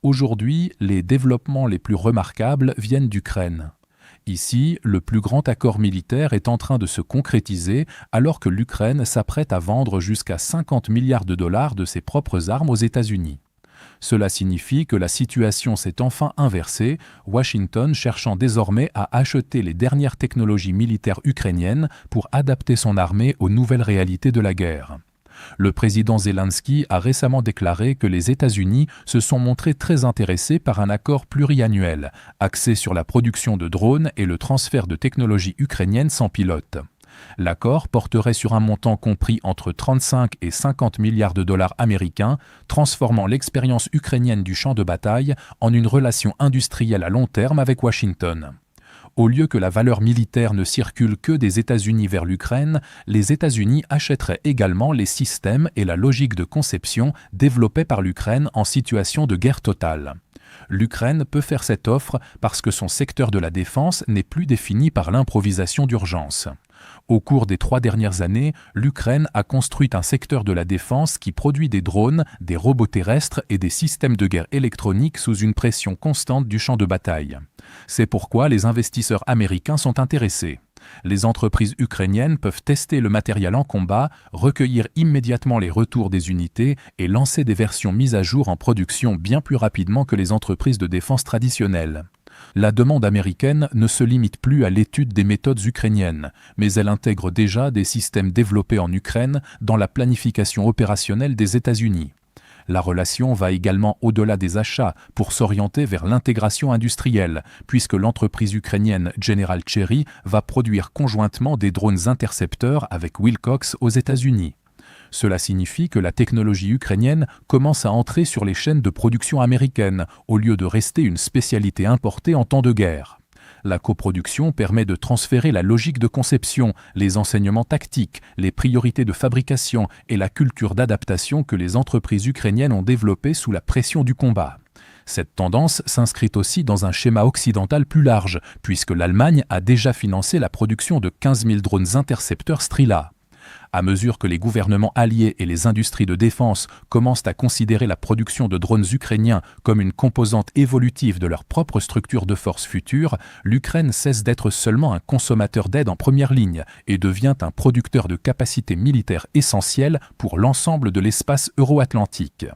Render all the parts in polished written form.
Aujourd'hui, les développements les plus remarquables viennent d'Ukraine. Ici, le plus grand accord militaire est en train de se concrétiser alors que l'Ukraine s'apprête à vendre jusqu'à 50 milliards de dollars de ses propres armes aux États-Unis. Cela signifie que la situation s'est enfin inversée, Washington cherchant désormais à acheter les dernières technologies militaires ukrainiennes pour adapter son armée aux nouvelles réalités de la guerre. Le président Zelensky a récemment déclaré que les États-Unis se sont montrés très intéressés par un accord pluriannuel, axé sur la production de drones et le transfert de technologies ukrainiennes sans pilote. L'accord porterait sur un montant compris entre 35 et 50 milliards de dollars américains, transformant l'expérience ukrainienne du champ de bataille en une relation industrielle à long terme avec Washington. Au lieu que la valeur militaire ne circule que des États-Unis vers l'Ukraine, les États-Unis achèteraient également les systèmes et la logique de conception développés par l'Ukraine en situation de guerre totale. L'Ukraine peut faire cette offre parce que son secteur de la défense n'est plus défini par l'improvisation d'urgence. Au cours des 3 dernières années, l'Ukraine a construit un secteur de la défense qui produit des drones, des robots terrestres et des systèmes de guerre électronique sous une pression constante du champ de bataille. C'est pourquoi les investisseurs américains sont intéressés. Les entreprises ukrainiennes peuvent tester le matériel en combat, recueillir immédiatement les retours des unités et lancer des versions mises à jour en production bien plus rapidement que les entreprises de défense traditionnelles. La demande américaine ne se limite plus à l'étude des méthodes ukrainiennes, mais elle intègre déjà des systèmes développés en Ukraine dans la planification opérationnelle des États-Unis. La relation va également au-delà des achats pour s'orienter vers l'intégration industrielle, puisque l'entreprise ukrainienne General Cherry va produire conjointement des drones intercepteurs avec Wilcox aux États-Unis. Cela signifie que la technologie ukrainienne commence à entrer sur les chaînes de production américaines, au lieu de rester une spécialité importée en temps de guerre. La coproduction permet de transférer la logique de conception, les enseignements tactiques, les priorités de fabrication et la culture d'adaptation que les entreprises ukrainiennes ont développées sous la pression du combat. Cette tendance s'inscrit aussi dans un schéma occidental plus large, puisque l'Allemagne a déjà financé la production de 15 000 drones intercepteurs Strela. À mesure que les gouvernements alliés et les industries de défense commencent à considérer la production de drones ukrainiens comme une composante évolutive de leur propre structure de force future, l'Ukraine cesse d'être seulement un consommateur d'aide en première ligne et devient un producteur de capacités militaires essentielles pour l'ensemble de l'espace euro-atlantique.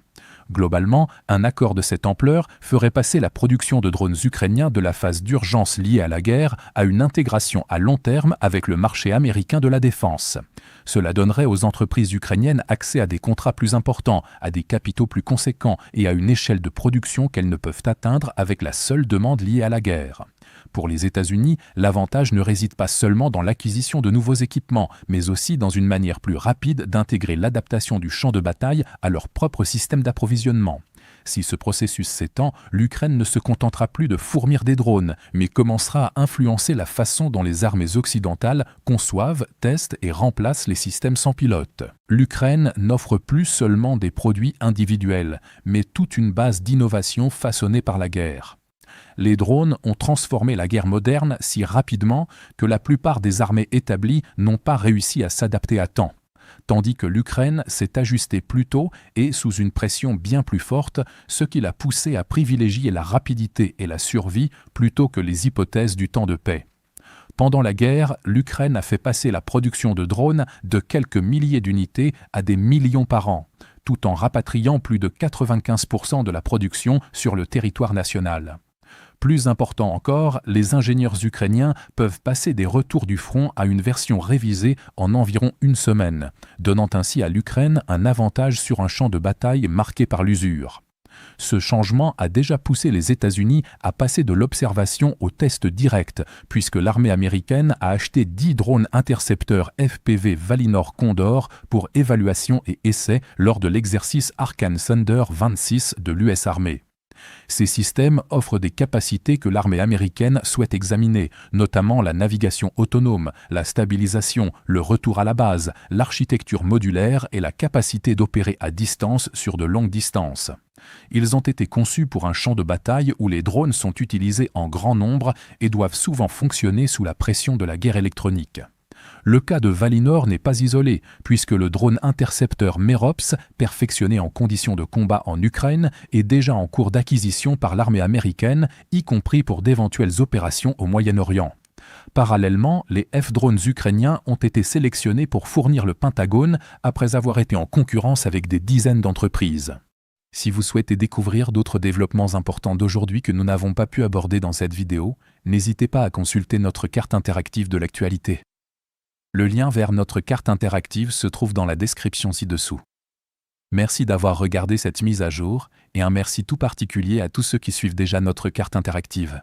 Globalement, un accord de cette ampleur ferait passer la production de drones ukrainiens de la phase d'urgence liée à la guerre à une intégration à long terme avec le marché américain de la défense. Cela donnerait aux entreprises ukrainiennes accès à des contrats plus importants, à des capitaux plus conséquents et à une échelle de production qu'elles ne peuvent atteindre avec la seule demande liée à la guerre. Pour les États-Unis, l'avantage ne réside pas seulement dans l'acquisition de nouveaux équipements, mais aussi dans une manière plus rapide d'intégrer l'adaptation du champ de bataille à leur propre système d'approvisionnement. Si ce processus s'étend, l'Ukraine ne se contentera plus de fournir des drones, mais commencera à influencer la façon dont les armées occidentales conçoivent, testent et remplacent les systèmes sans pilote. L'Ukraine n'offre plus seulement des produits individuels, mais toute une base d'innovation façonnée par la guerre. Les drones ont transformé la guerre moderne si rapidement que la plupart des armées établies n'ont pas réussi à s'adapter à temps, tandis que l'Ukraine s'est ajustée plus tôt et sous une pression bien plus forte, ce qui l'a poussé à privilégier la rapidité et la survie plutôt que les hypothèses du temps de paix. Pendant la guerre, l'Ukraine a fait passer la production de drones de quelques milliers d'unités à des millions par an, tout en rapatriant plus de 95% de la production sur le territoire national. Plus important encore, les ingénieurs ukrainiens peuvent passer des retours du front à une version révisée en environ une semaine, donnant ainsi à l'Ukraine un avantage sur un champ de bataille marqué par l'usure. Ce changement a déjà poussé les États-Unis à passer de l'observation au test direct, puisque l'armée américaine a acheté 10 drones intercepteurs FPV Valinor Condor pour évaluation et essai lors de l'exercice Arcane Thunder 26 de l'US Army. Ces systèmes offrent des capacités que l'armée américaine souhaite examiner, notamment la navigation autonome, la stabilisation, le retour à la base, l'architecture modulaire et la capacité d'opérer à distance sur de longues distances. Ils ont été conçus pour un champ de bataille où les drones sont utilisés en grand nombre et doivent souvent fonctionner sous la pression de la guerre électronique. Le cas de Valinor n'est pas isolé, puisque le drone intercepteur Merops, perfectionné en conditions de combat en Ukraine, est déjà en cours d'acquisition par l'armée américaine, y compris pour d'éventuelles opérations au Moyen-Orient. Parallèlement, les F-drones ukrainiens ont été sélectionnés pour fournir le Pentagone après avoir été en concurrence avec des dizaines d'entreprises. Si vous souhaitez découvrir d'autres développements importants d'aujourd'hui que nous n'avons pas pu aborder dans cette vidéo, n'hésitez pas à consulter notre carte interactive de l'actualité. Le lien vers notre carte interactive se trouve dans la description ci-dessous. Merci d'avoir regardé cette mise à jour, et un merci tout particulier à tous ceux qui suivent déjà notre carte interactive.